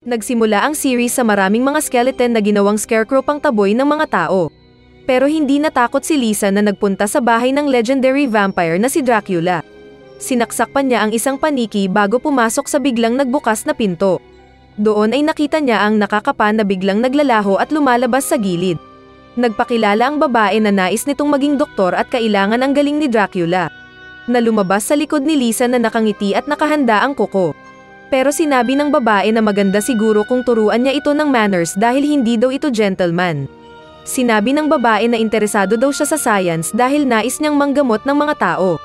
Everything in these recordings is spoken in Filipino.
Nagsimula ang series sa maraming mga skeleton na ginawang scarecrow pang taboy ng mga tao. Pero hindi natakot si Lisa na nagpunta sa bahay ng legendary vampire na si Dracula. Sinaksak pa niya ang isang paniki bago pumasok sa biglang nagbukas na pinto. Doon ay nakita niya ang nakakapa na biglang naglalaho at lumalabas sa gilid. Nagpakilala ang babae na nais nitong maging doktor at kailangan ang galing ni Dracula. Na lumabas sa likod ni Lisa na nakangiti at nakahanda ang kuko. Pero sinabi ng babae na maganda siguro kung turuan niya ito ng manners dahil hindi daw ito gentleman. Sinabi ng babae na interesado daw siya sa science dahil nais niyang manggamot ng mga tao.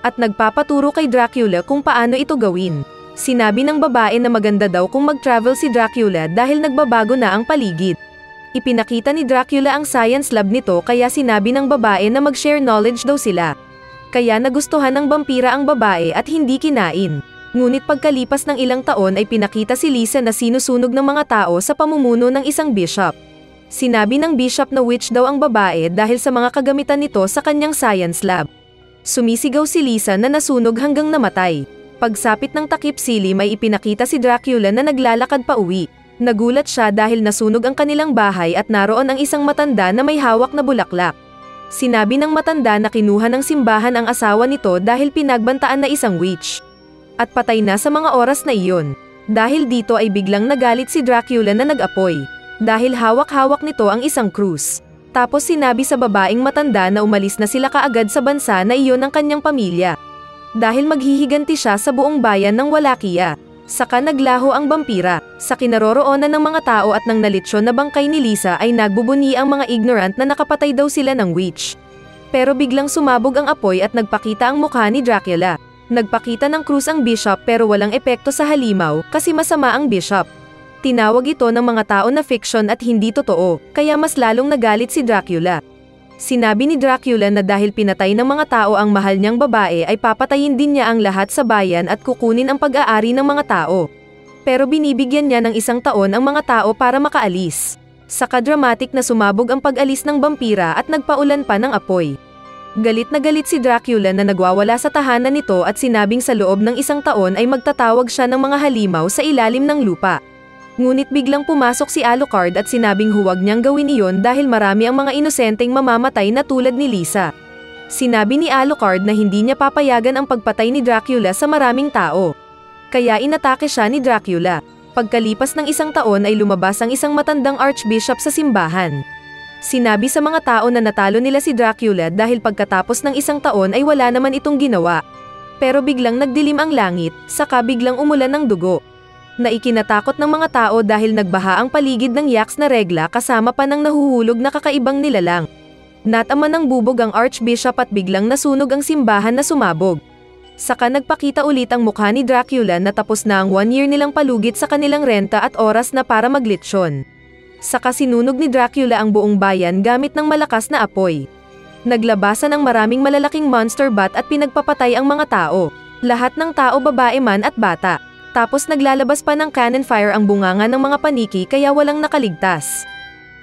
At nagpapaturo kay Dracula kung paano ito gawin. Sinabi ng babae na maganda daw kung mag-travel si Dracula dahil nagbabago na ang paligid. Ipinakita ni Dracula ang science lab nito kaya sinabi ng babae na mag-share knowledge daw sila. Kaya nagustuhan ng vampira ang babae at hindi kinain. Ngunit pagkalipas ng ilang taon ay pinakita si Lisa na sinusunog ng mga tao sa pamumuno ng isang bishop. Sinabi ng bishop na witch daw ang babae dahil sa mga kagamitan nito sa kanyang science lab. Sumisigaw si Lisa na nasunog hanggang namatay. Pagsapit ng takip silim ay ipinakita si Dracula na naglalakad pa uwi. Nagulat siya dahil nasunog ang kanilang bahay at naroon ang isang matanda na may hawak na bulaklak. Sinabi ng matanda na kinuha ng simbahan ang asawa nito dahil pinagbantaan na isang witch. At patay na sa mga oras na iyon. Dahil dito ay biglang nagalit si Dracula na nag-apoy. Dahil hawak-hawak nito ang isang krus. Tapos sinabi sa babaeng matanda na umalis na sila kaagad sa bansa na iyon ng kanyang pamilya. Dahil maghihiganti siya sa buong bayan ng Wallachia. Saka naglaho ang vampira. Sa kinaroroonan ng mga tao at ng nalitsyon na bangkay ni Lisa ay nagbubunyi ang mga ignorant na nakapatay daw sila ng witch. Pero biglang sumabog ang apoy at nagpakita ang mukha ni Dracula. Nagpakita ng krus ang bishop pero walang epekto sa halimaw kasi masama ang bishop. Tinawag ito ng mga tao na fiction at hindi totoo, kaya mas lalong nagalit si Dracula. Sinabi ni Dracula na dahil pinatay ng mga tao ang mahal niyang babae ay papatayin din niya ang lahat sa bayan at kukunin ang pag-aari ng mga tao. Pero binibigyan niya ng 1 taon ang mga tao para makaalis. Saka dramatic na sumabog ang pag-alis ng vampira at nagpaulan pa ng apoy. Galit na galit si Dracula na nagwawala sa tahanan nito at sinabing sa loob ng 1 taon ay magtatawag siya ng mga halimaw sa ilalim ng lupa. Ngunit biglang pumasok si Alucard at sinabing huwag niyang gawin iyon dahil marami ang mga inosenteng mamamatay na tulad ni Lisa. Sinabi ni Alucard na hindi niya papayagan ang pagpatay ni Dracula sa maraming tao. Kaya inatake siya ni Dracula. Pagkalipas ng 1 taon ay lumabas ang isang matandang archbishop sa simbahan. Sinabi sa mga tao na natalo nila si Dracula dahil pagkatapos ng 1 taon ay wala naman itong ginawa. Pero biglang nagdilim ang langit, saka biglang umulan ng dugo. Naikinatakot ng mga tao dahil nagbaha ang paligid ng yaks na regla kasama pa ng nahuhulog na kakaibang nilalang. Natama ng bubog ang archbishop at biglang nasunog ang simbahan na sumabog. Saka nagpakita ulit ang mukha ni Dracula na tapos na ang 1 year nilang palugit sa kanilang renta at oras na para maglitsyon. Saka sinunog ni Dracula ang buong bayan gamit ng malakas na apoy. Naglabasan ang maraming malalaking monster bat at pinagpapatay ang mga tao. Lahat ng tao babae man at bata. Tapos naglalabas pa ng cannon fire ang bunganga ng mga paniki kaya walang nakaligtas.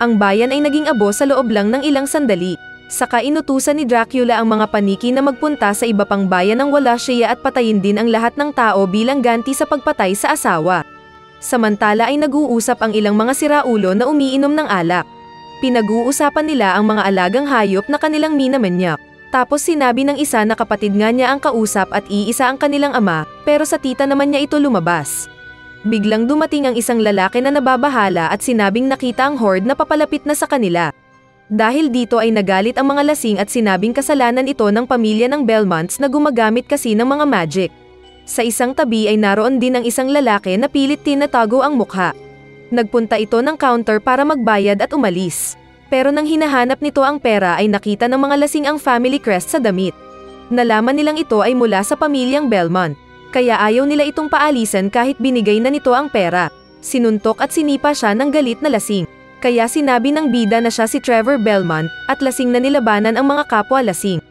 Ang bayan ay naging abo sa loob lang ng ilang sandali. Saka inutusan ni Dracula ang mga paniki na magpunta sa iba pang bayan ng Wallachia at patayin din ang lahat ng tao bilang ganti sa pagpatay sa asawa. Samantala ay nag-uusap ang ilang mga siraulo na umiinom ng alak. Pinag-uusapan nila ang mga alagang hayop na kanilang minamanyak. Tapos sinabi ng isa na kapatid nga niya ang kausap at iisa ang kanilang ama, pero sa tita naman niya ito lumabas. Biglang dumating ang isang lalaki na nababahala at sinabing nakita ang horde na papalapit na sa kanila. Dahil dito ay nagalit ang mga lasing at sinabing kasalanan ito ng pamilya ng Belmonts na gumagamit kasi ng mga magic. Sa isang tabi ay naroon din ang isang lalaki na pilit tinatago ang mukha. Nagpunta ito ng counter para magbayad at umalis. Pero nang hinahanap nito ang pera ay nakita ng mga lasing ang family crest sa damit. Nalaman nilang ito ay mula sa pamilyang Belmont. Kaya ayaw nila itong paalisan kahit binigay na nito ang pera. Sinuntok at sinipa siya ng galit na lasing. Kaya sinabi ng bida na siya si Trevor Belmont at lasing na nilabanan ang mga kapwa lasing.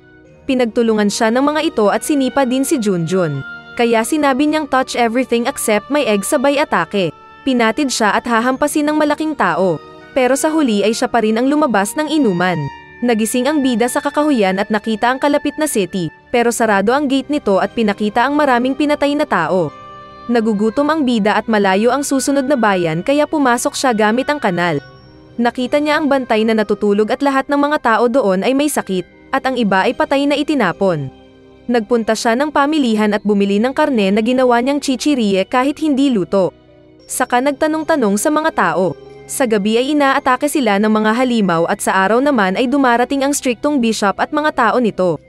Pinagtulungan siya ng mga ito at sinipa din si Junjun. Kaya sinabi niyang touch everything except my egg sabay atake. Pinatid siya at hahampasin ng malaking tao. Pero sa huli ay siya pa rin ang lumabas ng inuman. Nagising ang bida sa kakahuyan at nakita ang kalapit na city, pero sarado ang gate nito at pinakita ang maraming pinatay na tao. Nagugutom ang bida at malayo ang susunod na bayan kaya pumasok siya gamit ang kanal. Nakita niya ang bantay na natutulog at lahat ng mga tao doon ay may sakit, at ang iba ay patay na itinapon. Nagpunta siya ng pamilihan at bumili ng karne na ginawa niyang chichirye kahit hindi luto. Saka nagtanong-tanong sa mga tao. Sa gabi ay inaatake sila ng mga halimaw at sa araw naman ay dumarating ang striktong bishop at mga tao nito.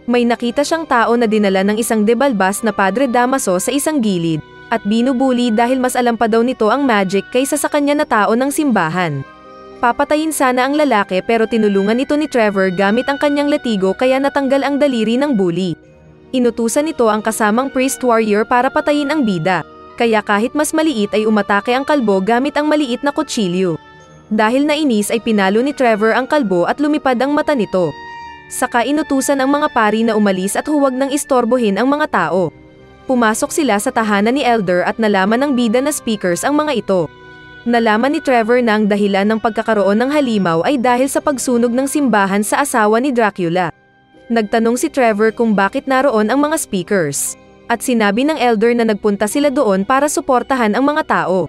May nakita siyang tao na dinala ng isang debalbas na Padre Damaso sa isang gilid, at binubuli dahil mas alam pa daw nito ang magic kaysa sa kanya na tao ng simbahan. Papatayin sana ang lalaki pero tinulungan ito ni Trevor gamit ang kanyang latigo kaya natanggal ang daliri ng bully. Inutusan nito ang kasamang priest warrior para patayin ang bida, kaya kahit mas maliit ay umatake ang kalbo gamit ang maliit na kutsilyo. Dahil nainis ay pinalo ni Trevor ang kalbo at lumipad ang mata nito. Saka inutusan ang mga pari na umalis at huwag nang istorbohin ang mga tao. Pumasok sila sa tahanan ni Elder at nalaman ng bida na speakers ang mga ito. Nalaman ni Trevor na ang dahilan ng pagkakaroon ng halimaw ay dahil sa pagsunog ng simbahan sa asawa ni Dracula. Nagtanong si Trevor kung bakit naroon ang mga speakers. At sinabi ng Elder na nagpunta sila doon para suportahan ang mga tao.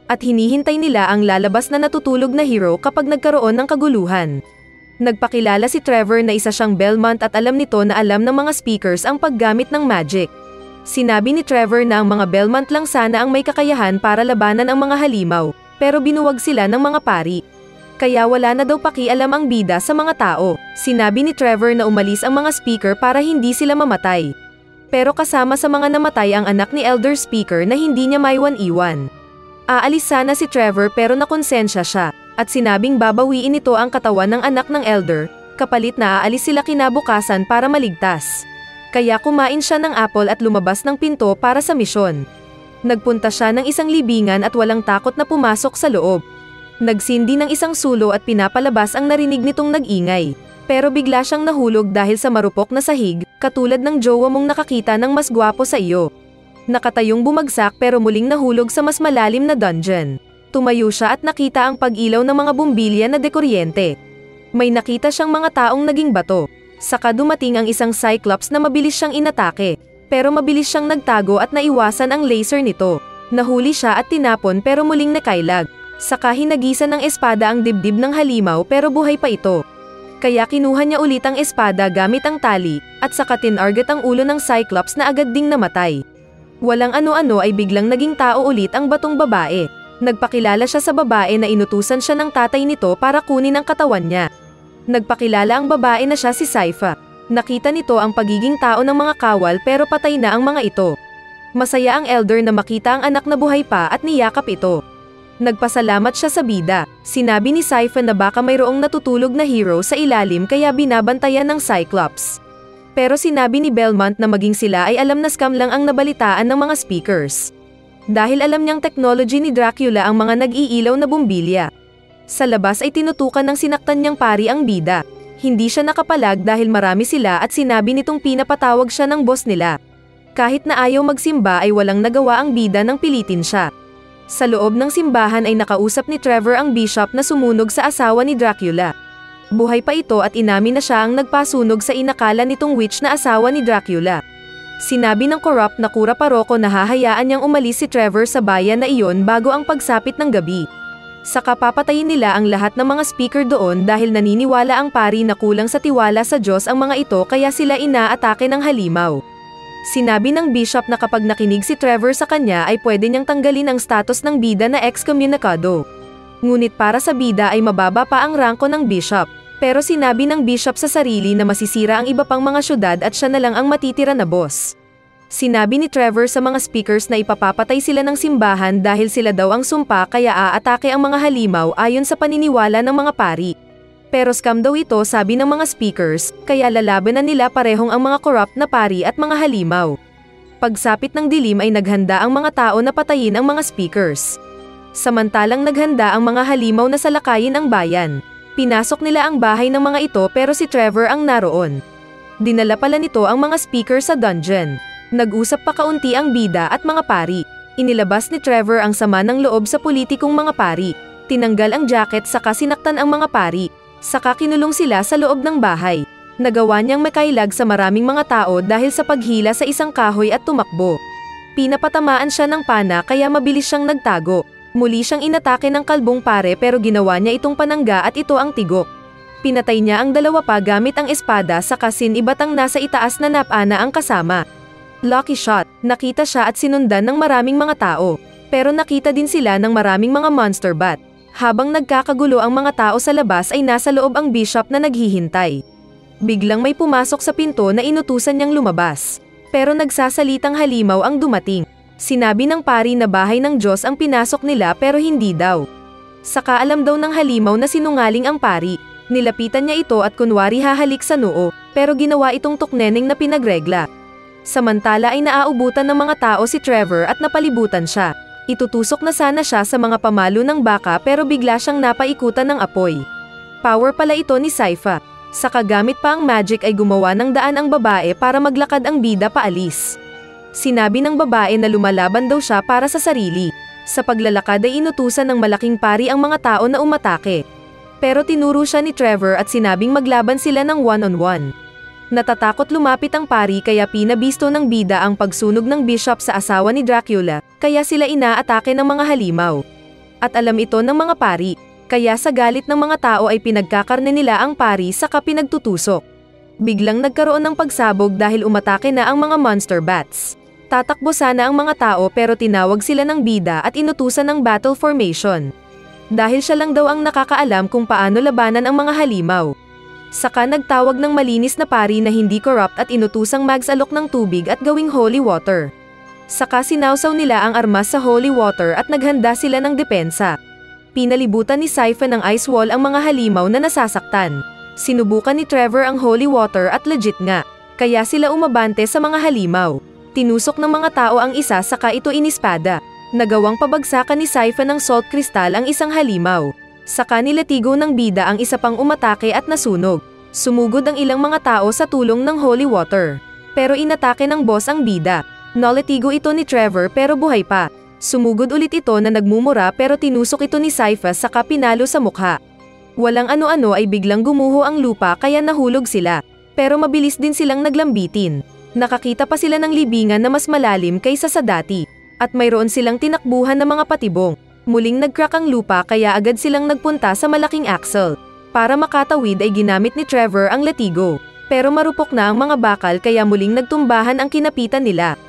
At hinihintay nila ang lalabas na natutulog na hero kapag nagkaroon ng kaguluhan. Nagpakilala si Trevor na isa siyang Belmont at alam nito na alam ng mga speakers ang paggamit ng magic. Sinabi ni Trevor na ang mga Belmont lang sana ang may kakayahan para labanan ang mga halimaw, pero binuwag sila ng mga pari. Kaya wala na daw pakialam ang bida sa mga tao. Sinabi ni Trevor na umalis ang mga speaker para hindi sila mamatay. Pero kasama sa mga namatay ang anak ni Elder Speaker na hindi niya maiwan-iwan. Aalis sana si Trevor pero nakonsensya siya. At sinabing babawiin nito ang katawan ng anak ng Elder, kapalit na aalis sila kinabukasan para maligtas. Kaya kumain siya ng apple at lumabas ng pinto para sa misyon. Nagpunta siya ng isang libingan at walang takot na pumasok sa loob. Nagsindi ng isang sulo at pinapalabas ang narinig nitong nag-ingay. Pero bigla siyang nahulog dahil sa marupok na sahig, katulad ng jowa mong nakakita ng mas gwapo sa iyo. Nakatayong bumagsak pero muling nahulog sa mas malalim na dungeon. Tumayo siya at nakita ang pag-ilaw ng mga bumbilya na dekuryente. May nakita siyang mga taong naging bato. Saka dumating ang isang Cyclops na mabilis siyang inatake. Pero mabilis siyang nagtago at naiwasan ang laser nito. Nahuli siya at tinapon pero muling nakailag. Saka hinagisan ng espada ang dibdib ng halimaw pero buhay pa ito. Kaya kinuha niya ulit ang espada gamit ang tali, at saka tinarget ang ulo ng Cyclops na agad ding namatay. Walang ano-ano ay biglang naging tao ulit ang batong babae. Nagpakilala siya sa babae na inutusan siya ng tatay nito para kunin ang katawan niya. Nagpakilala ang babae na siya si Sypha. Nakita nito ang pagiging tao ng mga kawal pero patay na ang mga ito. Masaya ang Elder na makita ang anak na buhay pa at niyakap ito. Nagpasalamat siya sa bida. Sinabi ni Sypha na baka mayroong natutulog na hero sa ilalim kaya binabantayan ng Cyclops. Pero sinabi ni Belmont na maging sila ay alam na scam lang ang nabalitaan ng mga speakers. Dahil alam niyang technology ni Dracula ang mga nag-iilaw na bumbilya. Sa labas ay tinutukan ng sinaktan niyang pari ang bida. Hindi siya nakapalag dahil marami sila at sinabi nitong pinapatawag siya ng boss nila. Kahit na ayaw magsimba ay walang nagawa ang bida nang pilitin siya. Sa loob ng simbahan ay nakausap ni Trevor ang bishop na sumunog sa asawa ni Dracula. Buhay pa ito at inamin na siya ang nagpasunog sa inakala nitong witch na asawa ni Dracula. Sinabi ng corrupt na kura paroko na hahayaan niyang umalis si Trevor sa bayan na iyon bago ang pagsapit ng gabi. Saka papatayin nila ang lahat ng mga speaker doon dahil naniniwala ang pari na kulang sa tiwala sa Diyos ang mga ito kaya sila inaatake ng halimaw. Sinabi ng bishop na kapag nakinig si Trevor sa kanya ay pwede niyang tanggalin ang status ng bida na excommunicado. Ngunit para sa bida ay mababa pa ang rangko ng bishop. Pero sinabi ng bishop sa sarili na masisira ang iba pang mga syudad at siya na lang ang matitira na boss. Sinabi ni Trevor sa mga speakers na ipapapatay sila ng simbahan dahil sila daw ang sumpa kaya aatake ang mga halimaw ayon sa paniniwala ng mga pari. Pero scam daw ito sabi ng mga speakers, kaya lalabanan nila parehong ang mga corrupt na pari at mga halimaw. Pagsapit ng dilim ay naghanda ang mga tao na patayin ang mga speakers. Samantalang naghanda ang mga halimaw na salakayin ang bayan. Pinasok nila ang bahay ng mga ito pero si Trevor ang naroon. Dinala pala nito ang mga speaker sa dungeon. Nag-usap pa kaunti ang bida at mga pari. Inilabas ni Trevor ang sama ng loob sa politikong mga pari. Tinanggal ang jacket saka sinaktan ang mga pari. Saka kinulong sila sa loob ng bahay. Nagawa niyang makailag sa maraming mga tao dahil sa paghila sa isang kahoy at tumakbo. Pinapatamaan siya ng pana kaya mabilis siyang nagtago. Muli siyang inatake ng kalbong pare pero ginawa niya itong panangga at ito ang tigok. Pinatay niya ang dalawa pa gamit ang espada saka sinibat ang nasa itaas na napana ang kasama. Lucky shot, nakita siya at sinundan ng maraming mga tao. Pero nakita din sila ng maraming mga monster bat. Habang nagkakagulo ang mga tao sa labas ay nasa loob ang bishop na naghihintay. Biglang may pumasok sa pinto na inutusan niyang lumabas. Pero nagsasalitang halimaw ang dumating. Sinabi ng pari na bahay ng Diyos ang pinasok nila pero hindi daw. Saka alam daw ng halimaw na sinungaling ang pari. Nilapitan niya ito at kunwari hahalik sa noo, pero ginawa itong tukneneng na pinagregla. Samantala ay naaubutan ng mga tao si Trevor at napalibutan siya. Itutusok na sana siya sa mga pamalo ng baka pero bigla siyang napaikutan ng apoy. Power pala ito ni Sypha. Sa kagamit pa ang magic ay gumawa ng daan ang babae para maglakad ang bida paalis. Sinabi ng babae na lumalaban daw siya para sa sarili. Sa paglalakad ay inutusan ng malaking pari ang mga tao na umatake. Pero tinuro siya ni Trevor at sinabing maglaban sila ng one-on-one. Natatakot lumapit ang pari kaya pinabisto ng bida ang pagsunog ng bishop sa asawa ni Dracula, kaya sila inaatake ng mga halimaw. At alam ito ng mga pari, kaya sa galit ng mga tao ay pinagkakarne nila ang pari saka pinagtutusok. Biglang nagkaroon ng pagsabog dahil umatake na ang mga monster bats. Tatakbo sana ang mga tao pero tinawag sila ng bida at inutusan ng battle formation. Dahil siya lang daw ang nakakaalam kung paano labanan ang mga halimaw. Saka nagtawag ng malinis na pari na hindi corrupt at inutusang magsalok ng tubig at gawing holy water. Saka sinawsaw nila ang armas sa holy water at naghanda sila ng depensa. Pinalibutan ni Sypha ng ice wall ang mga halimaw na nasasaktan. Sinubukan ni Trevor ang holy water at legit nga, kaya sila umabante sa mga halimaw. Tinusok ng mga tao ang isa saka ito inispada. Nagawang pabagsakan ni Sypha ng salt crystal ang isang halimaw. Saka nilatigo ng bida ang isa pang umatake at nasunog. Sumugod ang ilang mga tao sa tulong ng holy water. Pero inatake ng boss ang bida. Nalatigo ito ni Trevor pero buhay pa. Sumugod ulit ito na nagmumura pero tinusok ito ni Sypha saka pinalo sa mukha. Walang ano-ano ay biglang gumuho ang lupa kaya nahulog sila. Pero mabilis din silang naglambitin. Nakakita pa sila ng libingan na mas malalim kaysa sa dati. At mayroon silang tinakbuhan na mga patibong. Muling nagcrack ang lupa kaya agad silang nagpunta sa malaking axle. Para makatawid ay ginamit ni Trevor ang latigo. Pero marupok na ang mga bakal kaya muling nagtumbahan ang kinapitan nila.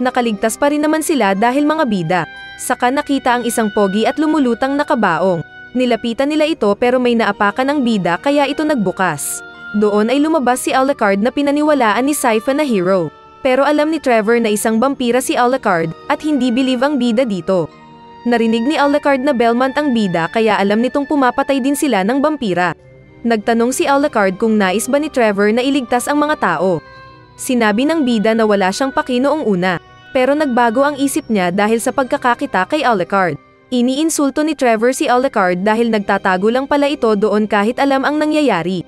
Nakaligtas pa rin naman sila dahil mga bida. Saka nakita ang isang pogi at lumulutang nakabaong. Nilapitan nila ito pero may naapakan ng bida kaya ito nagbukas. Doon ay lumabas si Alucard na pinaniwalaan ni Sypha na hero. Pero alam ni Trevor na isang vampira si Alucard at hindi believe ang bida dito. Narinig ni Alucard na Belmont ang bida kaya alam nitong pumapatay din sila ng vampira. Nagtanong si Alucard kung nais ba ni Trevor na iligtas ang mga tao. Sinabi ng bida na wala siyang paki noong una, pero nagbago ang isip niya dahil sa pagkakakita kay Alucard. Iniinsulto ni Trevor si Alucard dahil nagtatago lang pala ito doon kahit alam ang nangyayari.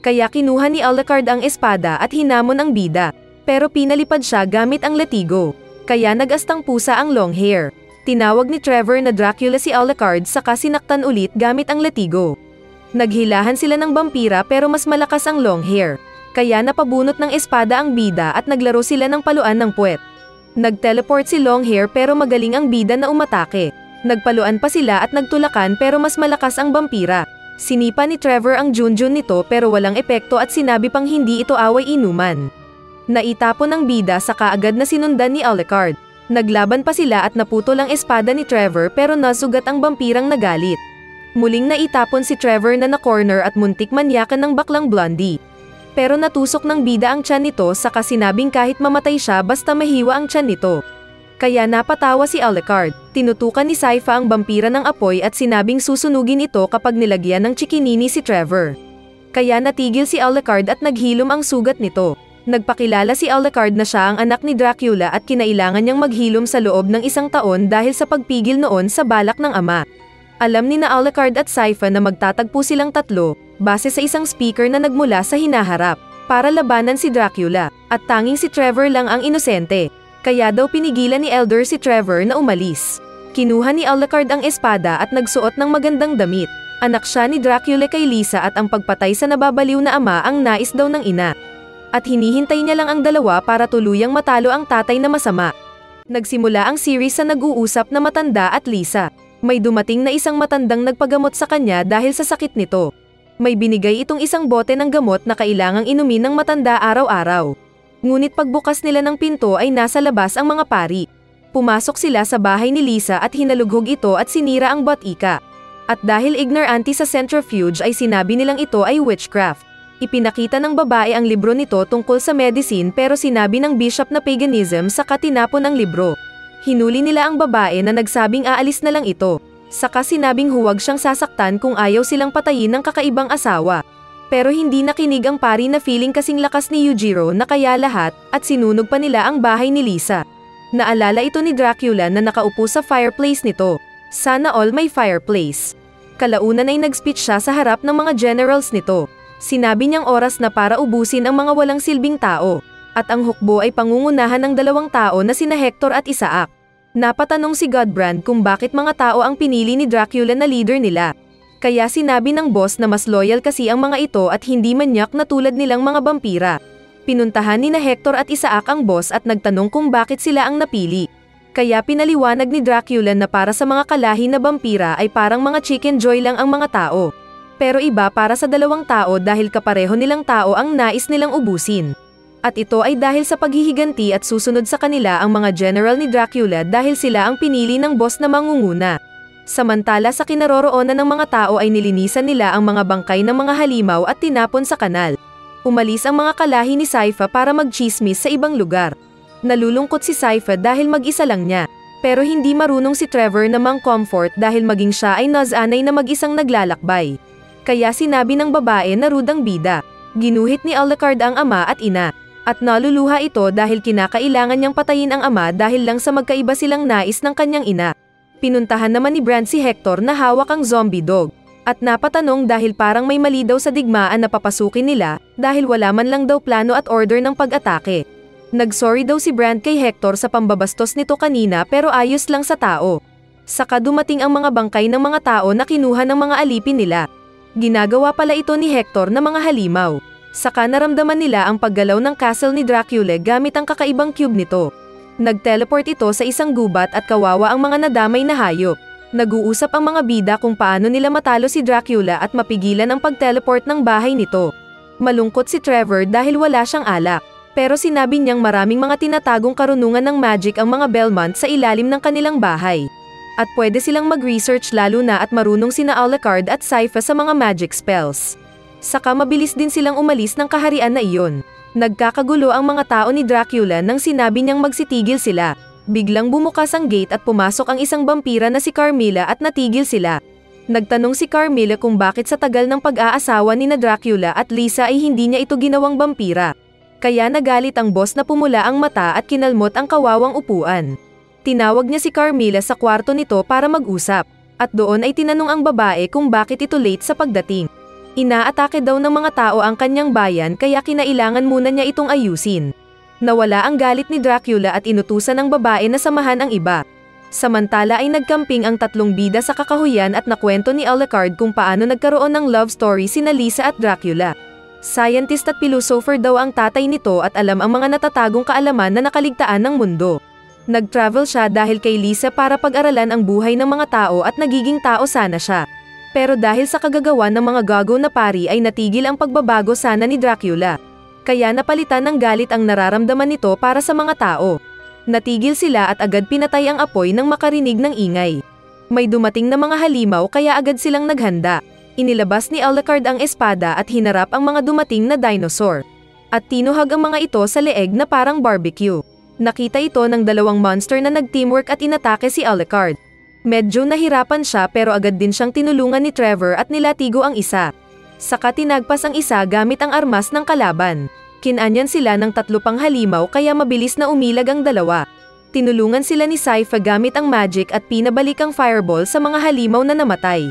Kaya kinuha ni Alucard ang espada at hinamon ang bida, pero pinalipad siya gamit ang latigo. Kaya nagastang pusa ang long hair. Tinawag ni Trevor na Dracula si Alucard saka sinaktan ulit gamit ang latigo. Naghilahan sila ng vampira pero mas malakas ang long hair. Kaya napabunot ng espada ang bida at naglaro sila ng paluan ng puwet. Nag-teleport si long hair pero magaling ang bida na umatake. Nagpaluan pa sila at nagtulakan pero mas malakas ang vampira. Sinipa ni Trevor ang junjun nito pero walang epekto at sinabi pang hindi ito away inuman. Naitapon ang bida saka agad na sinundan ni Alucard. Naglaban pa sila at naputol ang espada ni Trevor pero nasugat ang vampirang nagalit. Muling naitapon si Trevor na na-corner at muntik manyakan ng baklang Blondie. Pero natusok ng bida ang tiyan nito saka sinabing kahit mamatay siya basta mahiwa ang tiyan nito. Kaya napatawa si Alucard. Tinutukan ni Sypha ang vampira ng apoy at sinabing susunugin ito kapag nilagyan ng chikinini si Trevor. Kaya natigil si Alucard at naghilom ang sugat nito. Nagpakilala si Alucard na siya ang anak ni Dracula at kinailangan niyang maghilom sa loob ng 1 taon dahil sa pagpigil noon sa balak ng ama. Alam ni na Alucard at Sypha na magtatagpo silang tatlo, base sa isang speaker na nagmula sa hinaharap, para labanan si Dracula, at tanging si Trevor lang ang inosente. Kaya daw pinigilan ni Elder si Trevor na umalis. Kinuha ni Alucard ang espada at nagsuot ng magandang damit. Anak siya ni Dracula kay Lisa at ang pagpatay sa nababaliw na ama ang nais daw ng ina. At hinihintay niya lang ang dalawa para tuluyang matalo ang tatay na masama. Nagsimula ang series sa nag-uusap na matanda at Lisa. May dumating na isang matandang nagpagamot sa kanya dahil sa sakit nito. May binigay itong isang bote ng gamot na kailangang inumin ng matanda araw-araw. Ngunit pagbukas nila ng pinto ay nasa labas ang mga pari. Pumasok sila sa bahay ni Lisa at hinalughog ito at sinira ang botika. At dahil ignorante sa centrifuge ay sinabi nilang ito ay witchcraft. Ipinakita ng babae ang libro nito tungkol sa medicine pero sinabi ng bishop na paganism saka tinapon ang libro. Hinuli nila ang babae na nagsabing aalis na lang ito. Saka sinabing huwag siyang sasaktan kung ayaw silang patayin ng kakaibang asawa. Pero hindi nakinig ang pari na feeling kasing lakas ni Yujiro na kaya lahat at sinunog pa nila ang bahay ni Lisa. Naalala ito ni Dracula na nakaupo sa fireplace nito. Sana all may fireplace. Kalaunan ay nag-speech siya sa harap ng mga generals nito. Sinabi niyang oras na para ubusin ang mga walang silbing tao. At ang hukbo ay pangungunahan ng dalawang tao na sina Hector at Isaac. Napatanong si Godbrand kung bakit mga tao ang pinili ni Dracula na leader nila. Kaya sinabi ng boss na mas loyal kasi ang mga ito at hindi manyak na tulad nilang mga vampira. Pinuntahan ni na Hector at Isaac ang boss at nagtanong kung bakit sila ang napili. Kaya pinaliwanag ni Dracula na para sa mga kalahi na vampira ay parang mga chicken joy lang ang mga tao. Pero iba para sa dalawang tao dahil kapareho nilang tao ang nais nilang ubusin. At ito ay dahil sa paghihiganti at susunod sa kanila ang mga general ni Dracula dahil sila ang pinili ng boss na mangunguna. Samantala sa kinaroroonan ng mga tao ay nilinisan nila ang mga bangkay ng mga halimaw at tinapon sa kanal. Umalis ang mga kalahi ni Sypha para magchismis sa ibang lugar. Nalulungkot si Sypha dahil mag-isa lang niya. Pero hindi marunong si Trevor na mang-comfort dahil maging siya ay nasanay na mag-isang naglalakbay. Kaya sinabi ng babae na rudang bida. Ginuhit ni Alucard ang ama at ina. At naluluha ito dahil kinakailangan niyang patayin ang ama dahil lang sa magkaiba silang nais ng kanyang ina. Pinuntahan naman ni Brand si Hector na hawak ang zombie dog. At napatanong dahil parang may mali daw sa digmaan na papasukin nila dahil wala man lang daw plano at order ng pag-atake. Nagsorry daw si Brand kay Hector sa pambabastos nito kanina pero ayos lang sa tao. Saka dumating ang mga bangkay ng mga tao na kinuha ng mga alipin nila. Ginagawa pala ito ni Hector na mga halimaw. Saka naramdaman nila ang paggalaw ng castle ni Dracula gamit ang kakaibang cube nito. Nag-teleport ito sa isang gubat at kawawa ang mga nadamay na hayop. Nag-uusap ang mga bida kung paano nila matalo si Dracula at mapigilan ang pag-teleport ng bahay nito. Malungkot si Trevor dahil wala siyang alak. Pero sinabi niyang maraming mga tinatagong karunungan ng magic ang mga Belmont sa ilalim ng kanilang bahay. At pwede silang mag-research lalo na at marunong sina Alucard at Sypha sa mga magic spells. Saka mabilis din silang umalis ng kaharian na iyon. Nagkakagulo ang mga tao ni Dracula nang sinabi niyang magsitigil sila. Biglang bumukas ang gate at pumasok ang isang vampira na si Carmilla at natigil sila. Nagtanong si Carmilla kung bakit sa tagal ng pag-aasawa ni na Dracula at Lisa ay hindi niya ito ginawang vampira. Kaya nagalit ang boss na pumula ang mata at kinalmot ang kawawang upuan. Tinawag niya si Carmilla sa kwarto nito para mag-usap. At doon ay tinanong ang babae kung bakit ito late sa pagdating. Inaatake daw ng mga tao ang kanyang bayan kaya kinailangan muna niya itong ayusin. Nawala ang galit ni Dracula at inutusan ng babae na samahan ang iba. Samantala ay nagkamping ang tatlong bida sa kakahuyan at nakwento ni Alucard kung paano nagkaroon ng love story sina Lisa at Dracula. Scientist at philosopher daw ang tatay nito at alam ang mga natatagong kaalaman na nakaligtaan ng mundo. Nag-travel siya dahil kay Lisa para pag-aralan ang buhay ng mga tao at nagiging tao sana siya. Pero dahil sa kagagawan ng mga gago na pari ay natigil ang pagbabago sana ni Dracula. Kaya napalitan ng galit ang nararamdaman nito para sa mga tao. Natigil sila at agad pinatay ang apoy nang makarinig ng ingay. May dumating na mga halimaw kaya agad silang naghanda. Inilabas ni Alucard ang espada at hinarap ang mga dumating na dinosaur. At tinuhag ang mga ito sa leeg na parang barbecue. Nakita ito ng dalawang monster na nag-teamwork at inatake si Alucard. Medyo nahirapan siya pero agad din siyang tinulungan ni Trevor at nilatigo ang isa. Saka tinagpas ang isa gamit ang armas ng kalaban. Kinanyan sila ng 3 pang halimaw kaya mabilis na umilag ang dalawa. Tinulungan sila ni Sypha gamit ang magic at pinabalik ang fireball sa mga halimaw na namatay.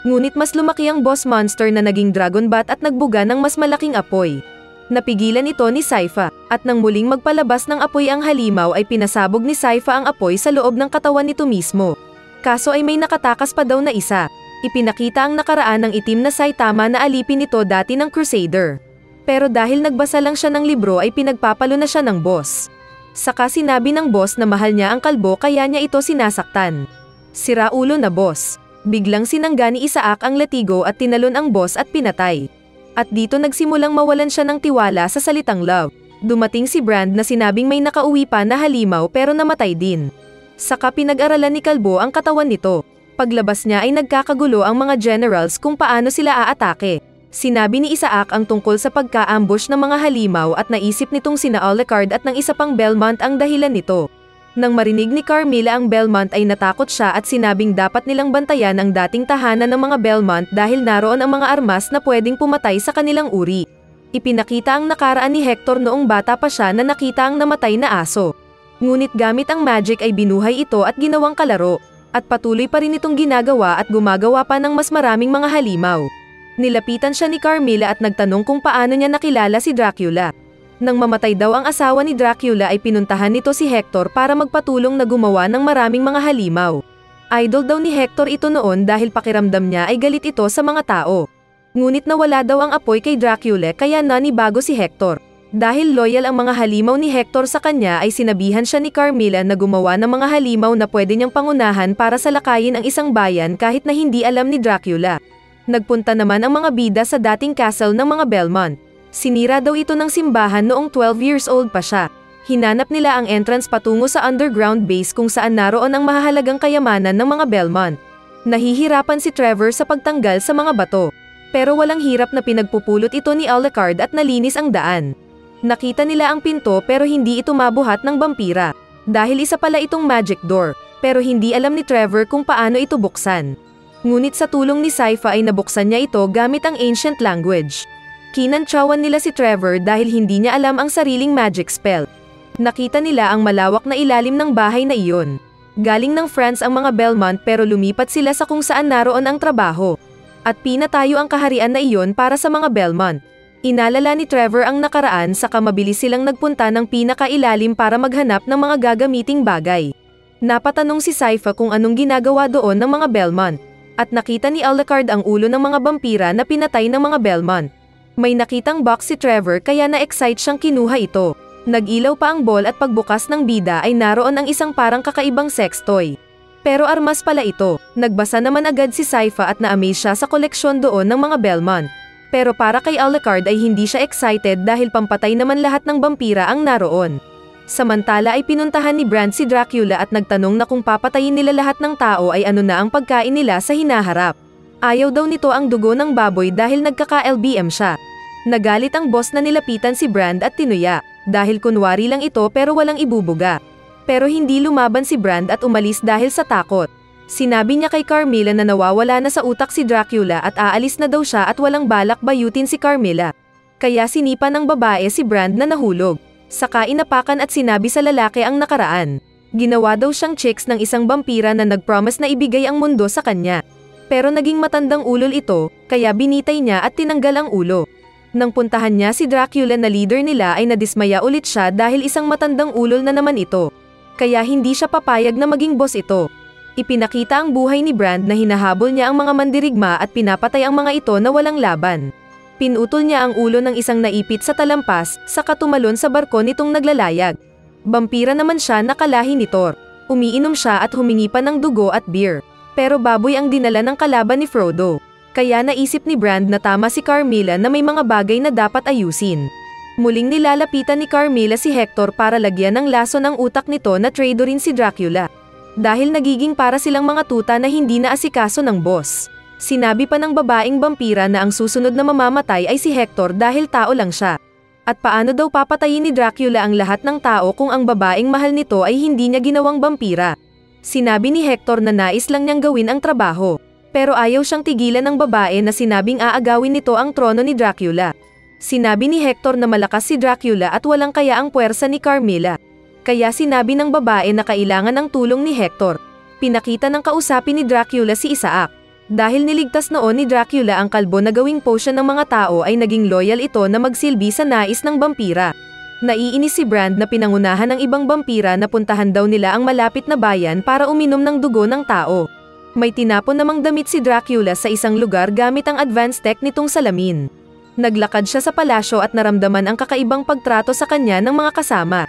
Ngunit mas lumaki ang boss monster na naging dragon bat at nagbuga ng mas malaking apoy. Napigilan ito ni Sypha, at nang muling magpalabas ng apoy ang halimaw ay pinasabog ni Sypha ang apoy sa loob ng katawan nito mismo. Kaso ay may nakatakas pa daw na isa. Ipinakita ang nakaraan ng itim na Saitama na alipin nito dati ng Crusader. Pero dahil nagbasa lang siya ng libro ay pinagpapalo na siya ng boss. Saka sinabi ng boss na mahal niya ang kalbo kaya niya ito sinasaktan. Siraulo na boss. Biglang sinangga ni Isaac ang latigo at tinalon ang boss at pinatay. At dito nagsimulang mawalan siya ng tiwala sa salitang love. Dumating si Brand na sinabing may nakauwi pa na halimaw pero namatay din. Saka pinag-aralan ni Kalbo ang katawan nito. Paglabas niya ay nagkakagulo ang mga generals kung paano sila aatake. Sinabi ni Isaac ang tungkol sa pagka-ambush ng mga halimaw at naisip nitong sina Alucard at ng isa pang Belmont ang dahilan nito. Nang marinig ni Carmilla ang Belmont ay natakot siya at sinabing dapat nilang bantayan ang dating tahanan ng mga Belmont dahil naroon ang mga armas na pwedeng pumatay sa kanilang uri. Ipinakita ang nakaraan ni Hector noong bata pa siya na nakita ang namatay na aso. Ngunit gamit ang magic ay binuhay ito at ginawang kalaro. At patuloy pa rin itong ginagawa at gumagawa pa ng mas maraming mga halimaw. Nilapitan siya ni Carmilla at nagtanong kung paano niya nakilala si Dracula. Nang mamatay daw ang asawa ni Dracula ay pinuntahan nito si Hector para magpatulong na gumawa ng maraming mga halimaw. Idol daw ni Hector ito noon dahil pakiramdam niya ay galit ito sa mga tao. Ngunit nawala daw ang apoy kay Dracula kaya nanibago si Hector. Dahil loyal ang mga halimaw ni Hector sa kanya ay sinabihan siya ni Carmilla na gumawa ng mga halimaw na pwede niyang pangunahan para salakayin ang isang bayan kahit na hindi alam ni Dracula. Nagpunta naman ang mga bida sa dating castle ng mga Belmont. Sinira daw ito ng simbahan noong 12 years old pa siya. Hinanap nila ang entrance patungo sa underground base kung saan naroon ang mahahalagang kayamanan ng mga Belmont. Nahihirapan si Trevor sa pagtanggal sa mga bato. Pero walang hirap na pinagpupulot ito ni Alucard at nalinis ang daan. Nakita nila ang pinto pero hindi ito mabuhat ng vampira. Dahil isa pala itong magic door, pero hindi alam ni Trevor kung paano ito buksan. Ngunit sa tulong ni Sypha ay nabuksan niya ito gamit ang ancient language. Kinantsawan nila si Trevor dahil hindi niya alam ang sariling magic spell. Nakita nila ang malawak na ilalim ng bahay na iyon. Galing ng France ang mga Belmont pero lumipat sila sa kung saan naroon ang trabaho. At pinatayo ang kaharian na iyon para sa mga Belmont. Inalala ni Trevor ang nakaraan saka mabilis silang nagpunta ng pinakailalim para maghanap ng mga gagamiting bagay. Napatanong si Sypha kung anong ginagawa doon ng mga Belmont. At nakita ni Alucard ang ulo ng mga vampira na pinatay ng mga Belmont. May nakitang box si Trevor kaya na-excite siyang kinuha ito. Nag-ilaw pa ang ball at pagbukas ng bida ay naroon ang isang parang kakaibang sex toy. Pero armas pala ito. Nagbasa naman agad si Sypha at na-amaze siya sa koleksyon doon ng mga Belmont. Pero para kay Alucard ay hindi siya excited dahil pampatay naman lahat ng vampira ang naroon. Samantala ay pinuntahan ni Brand si Dracula at nagtanong na kung papatayin nila lahat ng tao ay ano na ang pagkain nila sa hinaharap. Ayaw daw nito ang dugo ng baboy dahil nagkaka-LBM siya. Nagalit ang boss na nilapitan si Brand at tinuya, dahil kunwari lang ito pero walang ibubuga. Pero hindi lumaban si Brand at umalis dahil sa takot. Sinabi niya kay Carmilla na nawawala na sa utak si Dracula at aalis na daw siya at walang balak bayutin si Carmilla. Kaya sinipa ng babae si Brand na nahulog. Saka inapakan at sinabi sa lalaki ang nakaraan. Ginawa daw siyang chicks ng isang vampira na nag-promise na ibigay ang mundo sa kanya. Pero naging matandang ulol ito, kaya binitay niya at tinanggal ang ulo. Nang puntahan niya si Dracula na leader nila ay nadismaya ulit siya dahil isang matandang ulol na naman ito. Kaya hindi siya papayag na maging boss ito. Ipinakita ang buhay ni Brand na hinahabol niya ang mga mandirigma at pinapatay ang mga ito na walang laban. Pinutol niya ang ulo ng isang naipit sa talampas, saka tumalon sa barko nitong naglalayag. Vampira naman siya na kalahi ni Thor. Umiinom siya at humingi pa ng dugo at beer. Pero baboy ang dinala ng kalaban ni Frodo. Kaya naisip ni Brand na tama si Carmilla na may mga bagay na dapat ayusin. Muling nilalapitan ni Carmilla si Hector para lagyan ng laso ng utak nito na traidorin si Dracula. Dahil nagiging para silang mga tuta na hindi naasikaso ng boss. Sinabi pa ng babaeng vampira na ang susunod na mamamatay ay si Hector dahil tao lang siya. At paano daw papatayin ni Dracula ang lahat ng tao kung ang babaeng mahal nito ay hindi niya ginawang vampira. Sinabi ni Hector na nais lang niyang gawin ang trabaho. Pero ayaw siyang tigilan ng babae na sinabing aagawin nito ang trono ni Dracula. Sinabi ni Hector na malakas si Dracula at walang kaya ang puwersa ni Carmilla. Kaya sinabi ng babae na kailangan ng tulong ni Hector. Pinakita ng kausapin ni Dracula si Isaac. Dahil niligtas noon ni Dracula ang kalbo na gawing potion ng mga tao ay naging loyal ito na magsilbi sa nais ng vampira. Naiinis si Brand na pinangunahan ng ibang vampira na puntahan daw nila ang malapit na bayan para uminom ng dugo ng tao. May tinapon namang damit si Dracula sa isang lugar gamit ang advanced tech nitong salamin. Naglakad siya sa palasyo at naramdaman ang kakaibang pagtrato sa kanya ng mga kasama.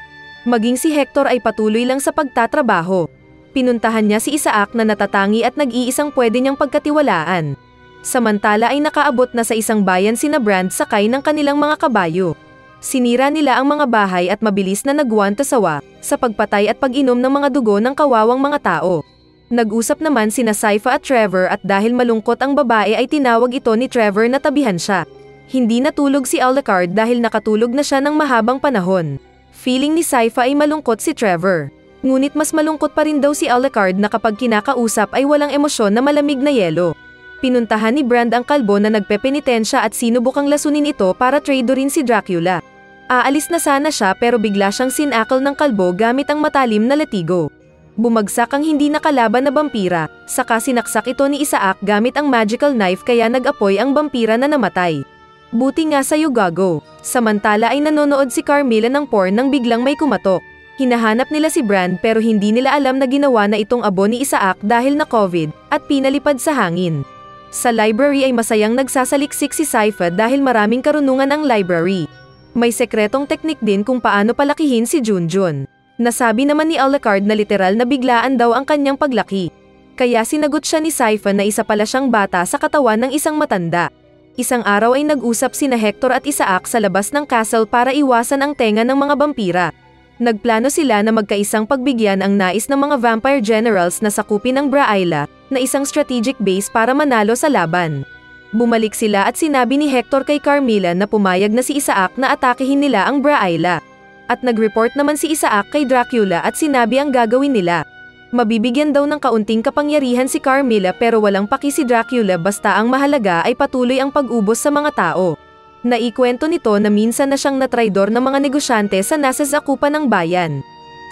Maging si Hector ay patuloy lang sa pagtatrabaho. Pinuntahan niya si Isaac na natatangi at nag-iisang pwede niyang pagkatiwalaan. Samantala ay nakaabot na sa isang bayan sina Brand sakay ng kanilang mga kabayo. Sinira nila ang mga bahay at mabilis na nagwantasawa sa pagpatay at pag-inom ng mga dugo ng kawawang mga tao. Nag-usap naman sina Sypha at Trevor at dahil malungkot ang babae ay tinawag ito ni Trevor na tabihan siya. Hindi natulog si Alucard dahil nakatulog na siya ng mahabang panahon. Feeling ni Sypha ay malungkot si Trevor. Ngunit mas malungkot pa rin daw si Alucard na kapag kinakausap ay walang emosyon na malamig na yelo. Pinuntahan ni Brand ang kalbo na nagpepenitensya at sinubukang lasunin ito para traidorin si Dracula. Aalis na sana siya pero bigla siyang sinakal ng kalbo gamit ang matalim na latigo. Bumagsak ang hindi nakalaban na vampira, saka sinaksak ito ni Isaac gamit ang magical knife kaya nag-apoy ang vampira na namatay. Buti nga sa'yo gago. Samantala ay nanonood si Carmilla ng porn nang biglang may kumatok. Hinahanap nila si Brand pero hindi nila alam na ginawa na itong abo ni Isaac dahil na COVID at pinalipad sa hangin. Sa library ay masayang nagsasaliksik si Sypha dahil maraming karunungan ang library. May sekretong teknik din kung paano palakihin si Junjun. Nasabi naman ni Alucard na literal na biglaan daw ang kanyang paglaki. Kaya sinagot siya ni Sypha na isa pala siyang bata sa katawan ng isang matanda. Isang araw ay nag-usap sina Hector at Isaac sa labas ng castle para iwasan ang tenga ng mga vampira. Nagplano sila na magkaisang pagbigyan ang nais ng mga vampire generals na sakupin ng Braila na isang strategic base para manalo sa laban. Bumalik sila at sinabi ni Hector kay Carmilla na pumayag na si Isaac na atakehin nila ang Braila. At nag-report naman si Isaac kay Dracula at sinabi ang gagawin nila. Mabibigyan daw ng kaunting kapangyarihan si Carmilla pero walang paki si Dracula basta ang mahalaga ay patuloy ang pag-ubos sa mga tao. Naikwento nito na minsan na siyang natraidor ng mga negosyante sa nasa sakupan ng bayan.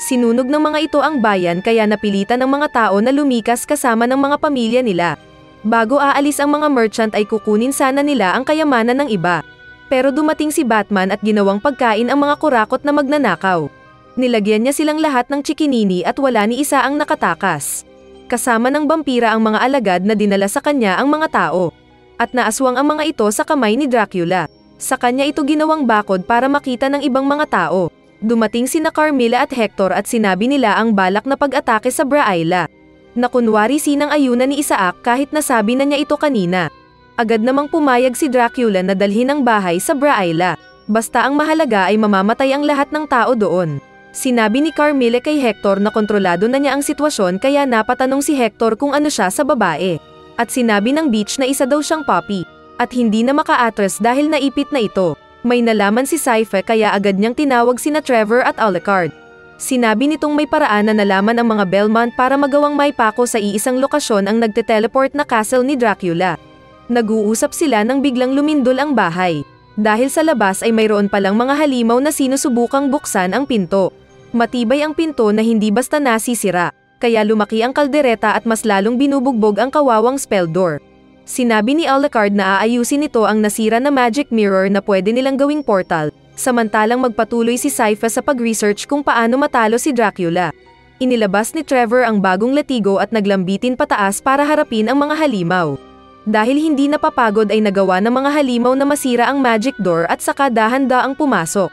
Sinunog ng mga ito ang bayan kaya napilitan ng mga tao na lumikas kasama ng mga pamilya nila. Bago aalis ang mga merchant ay kukunin sana nila ang kayamanan ng iba. Pero dumating si Batman at ginawang pagkain ang mga kurakot na magnanakaw. Nilagyan niya silang lahat ng chikinini at wala ni isa ang nakatakas. Kasama ng vampira ang mga alagad na dinala sa kanya ang mga tao. At naaswang ang mga ito sa kamay ni Dracula. Sa kanya ito ginawang bakod para makita ng ibang mga tao. Dumating sina Carmilla at Hector at sinabi nila ang balak na pag-atake sa Braila. Nakunwari sinang ayunan ni Isaac kahit nasabi na niya ito kanina. Agad namang pumayag si Dracula na dalhin ang bahay sa Braila. Basta ang mahalaga ay mamamatay ang lahat ng tao doon. Sinabi ni Carmilla kay Hector na kontrolado na niya ang sitwasyon kaya napatanong si Hector kung ano siya sa babae. At sinabi ng Beach na isa daw siyang puppy. At hindi na maka-atras dahil naipit na ito. May nalaman si Sypha kaya agad niyang tinawag sina Trevor at Alucard. Sinabi nitong may paraan na nalaman ang mga Belmont para magawang maipako sa iisang lokasyon ang nagte-teleport na castle ni Dracula. Nag-uusap sila nang biglang lumindol ang bahay. Dahil sa labas ay mayroon palang mga halimaw na sinusubukang buksan ang pinto. Matibay ang pinto na hindi basta nasisira, kaya lumaki ang kaldereta at mas lalong binubugbog ang kawawang spell door. Sinabi ni Alucard na aayusin nito ang nasira na magic mirror na pwede nilang gawing portal, samantalang magpatuloy si Sypha sa pag-research kung paano matalo si Dracula. Inilabas ni Trevor ang bagong latigo at naglambitin pataas para harapin ang mga halimaw. Dahil hindi napapagod ay nagawa ng mga halimaw na masira ang magic door at saka dahan-daang pumasok.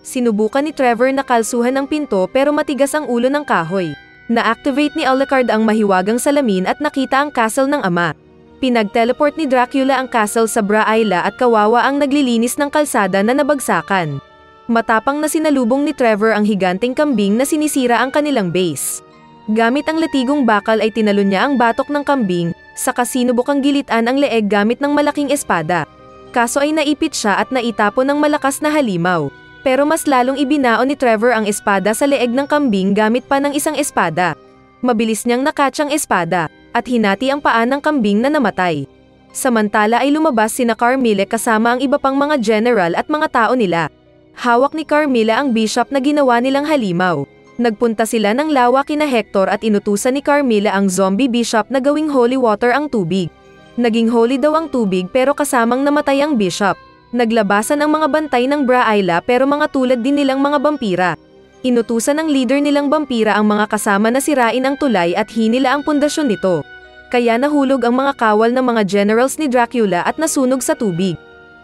Sinubukan ni Trevor na kalsuhan ang pinto pero matigas ang ulo ng kahoy. Na-activate ni Alucard ang mahiwagang salamin at nakita ang castle ng ama. Pinag-teleport ni Dracula ang castle sa Braila at kawawa ang naglilinis ng kalsada na nabagsakan. Matapang na sinalubong ni Trevor ang higanting kambing na sinisira ang kanilang base. Gamit ang latigong bakal ay tinalon niya ang batok ng kambing, saka sinubukang gilitan ang leeg gamit ng malaking espada. Kaso ay naipit siya at naitapon ng malakas na halimaw. Pero mas lalong ibinaon ni Trevor ang espada sa leeg ng kambing gamit pa ng isang espada. Mabilis niyang nakatch ang espada, at hinati ang paa ng kambing na namatay. Samantala ay lumabas sina Carmilla kasama ang iba pang mga general at mga tao nila. Hawak ni Carmilla ang bishop na ginawa nilang halimaw. Nagpunta sila ng lawa kina Hector at inutusan ni Carmilla ang zombie bishop na gawing holy water ang tubig. Naging holy daw ang tubig pero kasamang namatay ang bishop. Naglabasan ang mga bantay ng Braila pero mga tulad din nilang mga vampira. Inutusan ng leader nilang vampira ang mga kasama na sirain ang tulay at hinila ang pundasyon nito. Kaya nahulog ang mga kawal ng mga generals ni Dracula at nasunog sa tubig.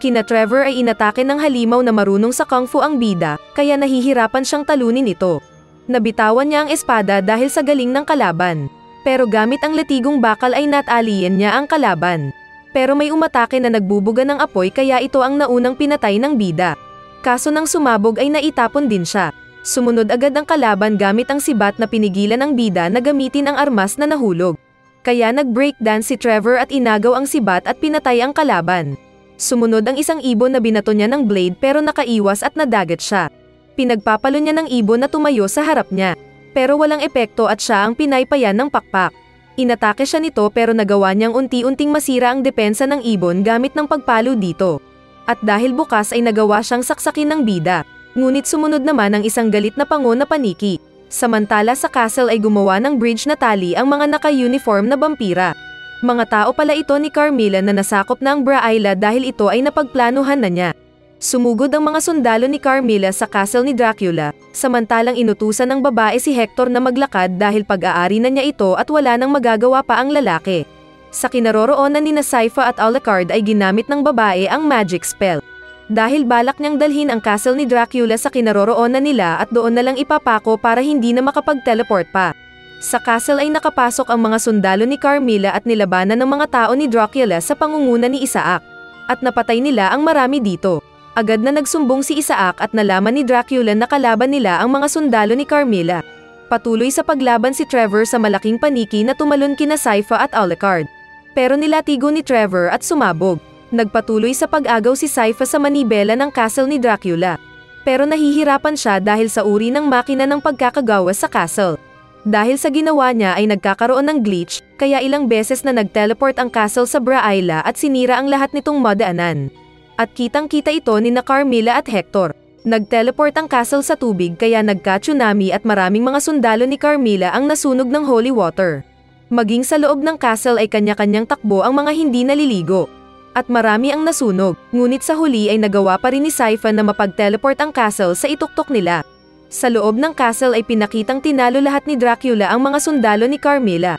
Kina Trevor ay inatake ng halimaw na marunong sa kung fu ang bida, kaya nahihirapan siyang talunin ito. Nabitawan niya ang espada dahil sa galing ng kalaban. Pero gamit ang latigong bakal ay natalian niya ang kalaban. Pero may umatake na nagbubuga ng apoy kaya ito ang naunang pinatay ng bida. Kaso nang sumabog ay naitapon din siya. Sumunod agad ang kalaban gamit ang sibat na pinigilan ng bida na gamitin ang armas na nahulog. Kaya nag-breakdance si Trevor at inagaw ang sibat at pinatay ang kalaban. Sumunod ang isang ibon na binato niya ng blade pero nakaiwas at nadagat siya. Pinagpapalo niya ng ibon na tumayo sa harap niya. Pero walang epekto at siya ang pinaypayan ng pakpak. Inatake siya nito pero nagawa niyang unti-unting masira ang depensa ng ibon gamit ng pagpalo dito. At dahil bukas ay nagawa siyang saksakin ng bida. Ngunit sumunod naman ang isang galit na pango na paniki. Samantala sa castle ay gumawa ng bridge na tali ang mga naka-uniform na vampira. Mga tao pala ito ni Carmilla na nasakop na ang Braila dahil ito ay napagplanuhan na niya. Sumugod ang mga sundalo ni Carmilla sa castle ni Dracula, samantalang inutusan ng babae si Hector na maglakad dahil pag-aari na niya ito at wala nang magagawa pa ang lalaki. Sa kinaroroonan ni Sypha at Alucard ay ginamit ng babae ang magic spell. Dahil balak niyang dalhin ang castle ni Dracula sa kinaroroonan nila at doon na lang ipapako para hindi na makapag-teleport pa. Sa castle ay nakapasok ang mga sundalo ni Carmilla at nilabanan ng mga tao ni Dracula sa pangunguna ni Isaac. At napatay nila ang marami dito. Agad na nagsumbong si Isaac at nalaman ni Dracula na kalaban nila ang mga sundalo ni Carmilla. Patuloy sa paglaban si Trevor sa malaking paniki na tumalon kina Sypha at Alucard. Pero nilatigo ni Trevor at sumabog. Nagpatuloy sa pag-agaw si Sypha sa manibela ng castle ni Dracula. Pero nahihirapan siya dahil sa uri ng makina ng pagkakagawa sa castle. Dahil sa ginawa niya ay nagkakaroon ng glitch, kaya ilang beses na nag-teleport ang castle sa Braila at sinira ang lahat nitong madaanan. At kitang-kita ito ni Carmilla at Hector. Nag-teleport ang castle sa tubig kaya nagka-tsunami at maraming mga sundalo ni Carmilla ang nasunog ng holy water. Maging sa loob ng castle ay kanya-kanyang takbo ang mga hindi naliligo. At marami ang nasunog, ngunit sa huli ay nagawa pa rin ni Sypha na mapag-teleport ang castle sa ituktok nila. Sa loob ng castle ay pinakitang tinalo lahat ni Dracula ang mga sundalo ni Carmilla.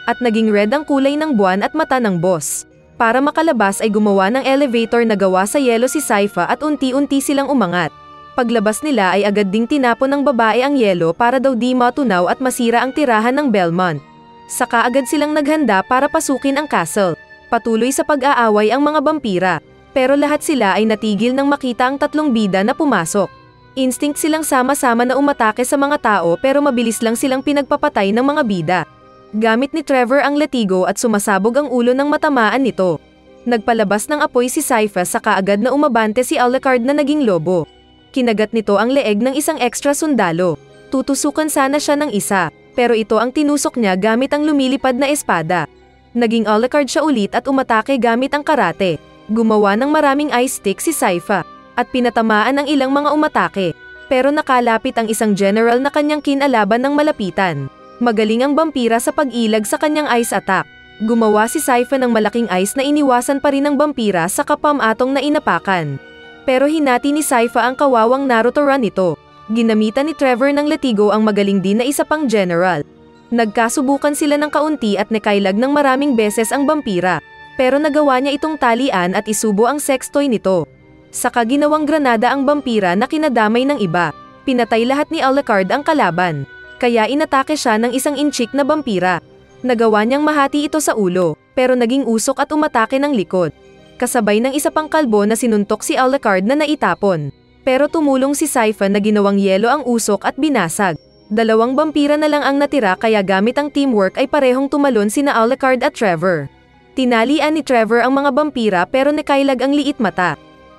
At naging red ang kulay ng buwan at mata ng boss. Para makalabas ay gumawa ng elevator na gawa sa yelo si Sypha at unti-unti silang umangat. Paglabas nila ay agad ding tinapon ng babae ang yelo para daw di matunaw at masira ang tirahan ng Belmont. Saka agad silang naghanda para pasukin ang castle. Patuloy sa pag-aaway ang mga vampira. Pero lahat sila ay natigil nang makita ang tatlong bida na pumasok. Instinct silang sama-sama na umatake sa mga tao pero mabilis lang silang pinagpapatay ng mga bida. Gamit ni Trevor ang latigo at sumasabog ang ulo ng matamaan nito. Nagpalabas ng apoy si Sypha sa kaagad na umabante si Alucard na naging lobo. Kinagat nito ang leeg ng isang extra sundalo. Tutusukan sana siya ng isa, pero ito ang tinusok niya gamit ang lumilipad na espada. Naging Alucard siya ulit at umatake gamit ang karate. Gumawa ng maraming ice stick si Sypha, at pinatamaan ang ilang mga umatake. Pero nakalapit ang isang general na kanyang kinalaban ng malapitan. Magaling ang vampira sa pag-ilag sa kanyang ice attack. Gumawa si Sypha ng malaking ice na iniwasan pa rin ng vampira sa kapamatong na inapakan. Pero hinati ni Sypha ang kawawang Naruto run nito. Ginamitan ni Trevor ng latigo ang magaling din na isa pang general. Nagkasubukan sila ng kaunti at nakailag ng maraming beses ang vampira. Pero nagawa niya itong talian at isubo ang sex toy nito. Saka ginawang granada ang vampira na kinadamay ng iba. Pinatay lahat ni Alucard ang kalaban. Kaya inatake siya ng isang inchik na vampira. Nagawa niyang mahati ito sa ulo, pero naging usok at umatake ng likod. Kasabay ng isa pang kalbo na sinuntok si Alucard na naitapon. Pero tumulong si Sypha na ginawang yelo ang usok at binasag. Dalawang vampira na lang ang natira kaya gamit ang teamwork ay parehong tumalon sina Alucard at Trevor. Tinalian ni Trevor ang mga vampira pero nakailag ang liit mata.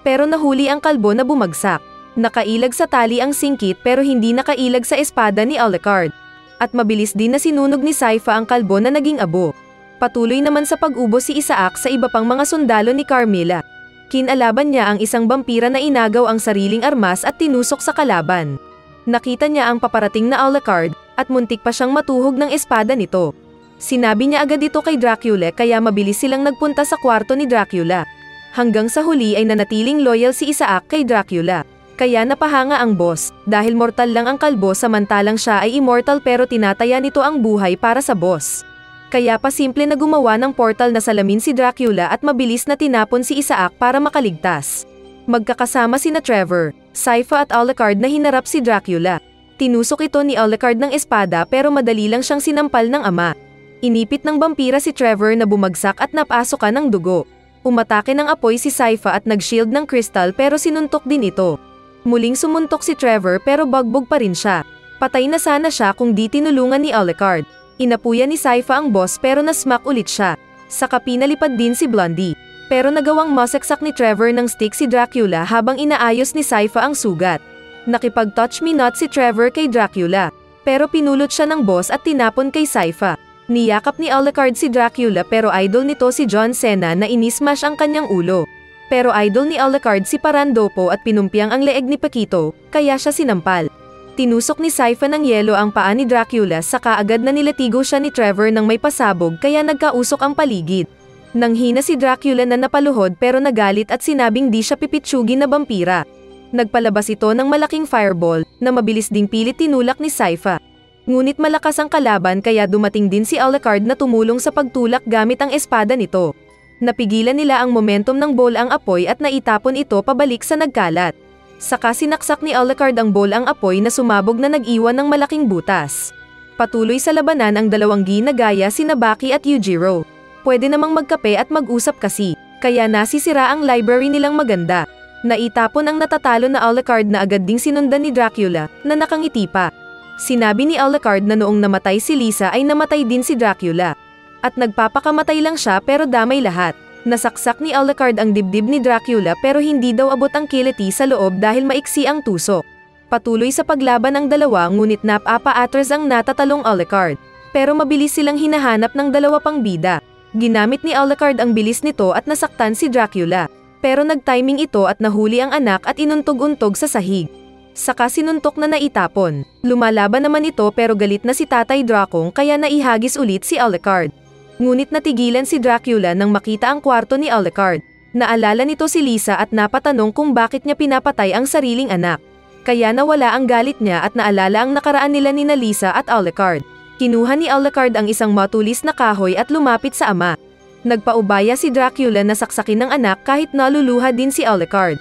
Pero nahuli ang kalbo na bumagsak. Nakailag sa tali ang singkit pero hindi nakailag sa espada ni Alucard. At mabilis din na sinunog ni Sypha ang kalbo na naging abo. Patuloy naman sa pag-ubos si Isaac sa iba pang mga sundalo ni Carmilla. Kinalaban niya ang isang vampira na inagaw ang sariling armas at tinusok sa kalaban. Nakita niya ang paparating na Alucard at muntik pa siyang matuhog ng espada nito. Sinabi niya agad ito kay Dracula kaya mabilis silang nagpunta sa kwarto ni Dracula. Hanggang sa huli ay nanatiling loyal si Isaac kay Dracula. Kaya napahanga ang boss, dahil mortal lang ang kalbo samantalang siya ay immortal pero tinataya nito ang buhay para sa boss. Kaya pa simple na gumawa ng portal na salamin si Dracula at mabilis na tinapon si Isaac para makaligtas. Magkakasama sina Trevor, Sypha at Alucard na hinarap si Dracula. Tinusok ito ni Alucard ng espada pero madali lang siyang sinampal ng ama. Inipit ng vampira si Trevor na bumagsak at napasukan ng dugo. Umatake ng apoy si Sypha at nag-shield ng crystal pero sinuntok din ito. Muling sumuntok si Trevor pero bagbog pa rin siya. Patay na sana siya kung di tinulungan ni Alucard. Inapuyan ni Sypha ang boss pero nasmack ulit siya. Saka pinalipad din si Blondie. Pero nagawang masaksak ni Trevor ng stick si Dracula habang inaayos ni Sypha ang sugat. Nakipag-touch me not si Trevor kay Dracula. Pero pinulot siya ng boss at tinapon kay Sypha. Niyakap ni Alucard si Dracula pero idol nito si John Cena na inismash ang kanyang ulo. Pero idol ni Alucard si Parandopo at pinumpiang ang leeg ni Paquito, kaya siya sinampal. Tinusok ni Sypha ng yelo ang paa ni Dracula saka agad na nilatigo siya ni Trevor nang may pasabog kaya nagkausok ang paligid. Nanghina si Dracula na napaluhod pero nagalit at sinabing di siya pipitsugin na vampira. Nagpalabas ito ng malaking fireball na mabilis ding pilit tinulak ni Sypha. Ngunit malakas ang kalaban kaya dumating din si Alucard na tumulong sa pagtulak gamit ang espada nito. Napigilan nila ang momentum ng ball ang apoy at naitapon ito pabalik sa nagkalat. Saka sinaksak ni Alucard ang ball ang apoy na sumabog na nag-iwan ng malaking butas. Patuloy sa labanan ang dalawang ginagaya sina Baki at Yujiro. Pwede namang magkape at mag-usap kasi, kaya nasisira ang library nilang maganda. Naitapon ang natatalo na Alucard na agad ding sinundan ni Dracula, na nakangiti pa. Sinabi ni Alucard na noong namatay si Lisa ay namatay din si Dracula. At nagpapakamatay lang siya pero damay lahat. Nasaksak ni Alucard ang dibdib ni Dracula pero hindi daw abot ang kiliti sa loob dahil maiksi ang tusok. Patuloy sa paglaban ng dalawa ngunit napa-atras ang natatalong Alucard. Pero mabilis silang hinahanap ng dalawa pang bida. Ginamit ni Alucard ang bilis nito at nasaktan si Dracula. Pero nag-timing ito at nahuli ang anak at inuntog-untog sa sahig. Saka sinuntok na naitapon. Lumalaban naman ito pero galit na si Tatay Dracong kaya naihagis ulit si Alucard. Ngunit natigilan si Dracula nang makita ang kwarto ni Alucard. Naalala nito si Lisa at napatanong kung bakit niya pinapatay ang sariling anak. Kaya nawala ang galit niya at naalala ang nakaraan nila ni Lisa at Alucard. Kinuha ni Alucard ang isang matulis na kahoy at lumapit sa ama. Nagpaubaya si Dracula na saksakin ng anak kahit naluluha din si Alucard.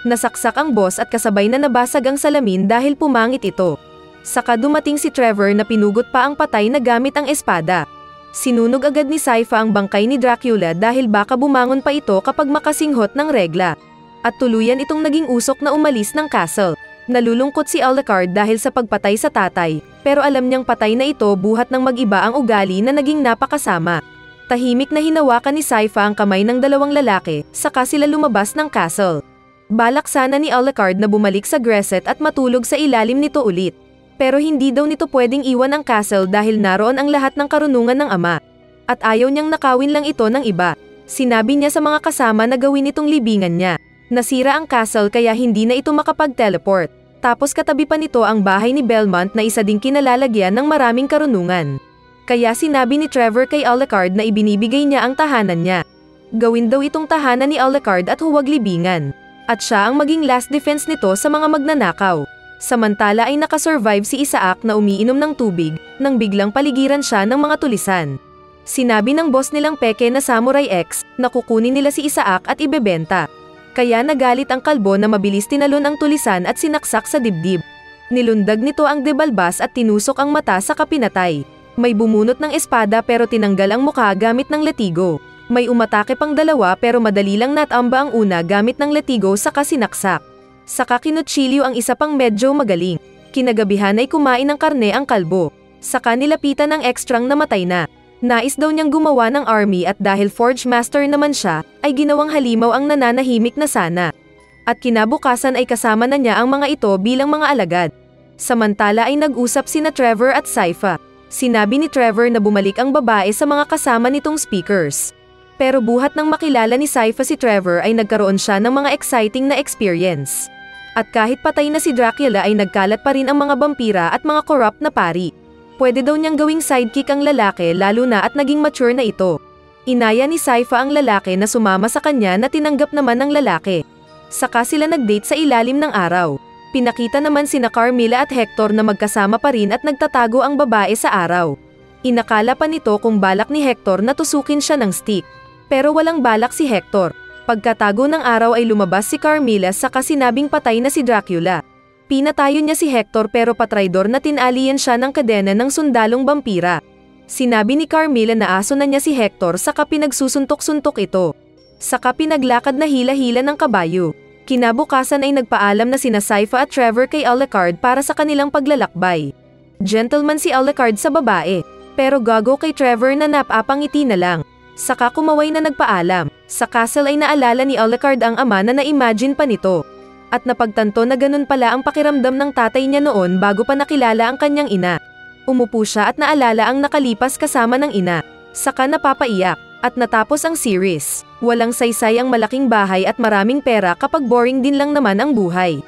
Nasaksak ang boss at kasabay na nabasag ang salamin dahil pumangit ito. Saka dumating si Trevor na pinugot pa ang patay na gamit ang espada. Sinunog agad ni Sypha ang bangkay ni Dracula dahil baka bumangon pa ito kapag makasinghot ng regla. At tuluyan itong naging usok na umalis ng castle. Nalulungkot si Alucard dahil sa pagpatay sa tatay, pero alam niyang patay na ito buhat ng mag-iba ang ugali na naging napakasama. Tahimik na hinawakan ni Sypha ang kamay ng dalawang lalaki, saka sila lumabas ng castle. Balak sana ni Alucard na bumalik sa Gresset at matulog sa ilalim nito ulit. Pero hindi daw nito pwedeng iwan ang castle dahil naroon ang lahat ng karunungan ng ama. At ayaw niyang nakawin lang ito ng iba. Sinabi niya sa mga kasama na gawin itong libingan niya. Nasira ang castle kaya hindi na ito makapag-teleport. Tapos katabi pa nito ang bahay ni Belmont na isa ding kinalalagyan ng maraming karunungan. Kaya sinabi ni Trevor kay Alucard na ibinibigay niya ang tahanan niya. Gawin daw itong tahanan ni Alucard at huwag libingan. At siya ang maging last defense nito sa mga magnanakaw. Samantala ay nakasurvive si Isaac na umiinom ng tubig, nang biglang paligiran siya ng mga tulisan. Sinabi ng boss nilang peke na Samurai X, na kukunin nila si Isaac at ibebenta. Kaya nagalit ang kalbo na mabilis tinalon ang tulisan at sinaksak sa dibdib. Nilundag nito ang debalbas at tinusok ang mata sa kapinatay. May bumunot ng espada pero tinanggal ang mukha gamit ng latigo. May umatake pang dalawa pero madali lang natamba ang una gamit ng latigo saka sinaksak. Saka kinutsilyo ang isa pang medyo magaling. Kinagabihan ay kumain ng karne ang kalbo. Saka nilapitan ng extrang namatay na. Nais daw niyang gumawa ng army at dahil Forge Master naman siya, ay ginawang halimaw ang nananahimik na sana. At kinabukasan ay kasama na niya ang mga ito bilang mga alagad. Samantala ay nag-usap sina Trevor at Sypha. Sinabi ni Trevor na bumalik ang babae sa mga kasama nitong speakers. Pero buhat ng makilala ni Sypha si Trevor ay nagkaroon siya ng mga exciting na experience. At kahit patay na si Dracula ay nagkalat pa rin ang mga vampira at mga corrupt na pari. Pwede daw niyang gawing sidekick ang lalaki lalo na at naging mature na ito. Inaya ni Sypha ang lalaki na sumama sa kanya na tinanggap naman ng lalaki. Saka sila nag-date sa ilalim ng araw. Pinakita naman sina Carmilla at Hector na magkasama pa rin at nagtatago ang babae sa araw. Inakala pa nito kung balak ni Hector na tusukin siya ng stick. Pero walang balak si Hector. Pagkatago ng araw ay lumabas si Carmilla saka sinabing patay na si Dracula. Pinatayo niya si Hector pero patraidor na tinalian siya ng kadena ng sundalong vampira. Sinabi ni Carmilla na aso na niya si Hector saka pinagsusuntok-suntok ito. Saka pinaglakad na hila-hila ng kabayo. Kinabukasan ay nagpaalam na sina Sypha at Trevor kay Alucard para sa kanilang paglalakbay. Gentleman si Alucard sa babae, pero gago kay Trevor na napapangiti na lang. Saka kumaway na nagpaalam. Sa castle ay naalala ni Alucard ang ama na na-imagine pa nito. At napagtanto na ganun pala ang pakiramdam ng tatay niya noon bago pa nakilala ang kanyang ina. Umupo siya at naalala ang nakalipas kasama ng ina. Saka napapaiyak. At natapos ang series. Walang saysay ang malaking bahay at maraming pera kapag boring din lang naman ang buhay.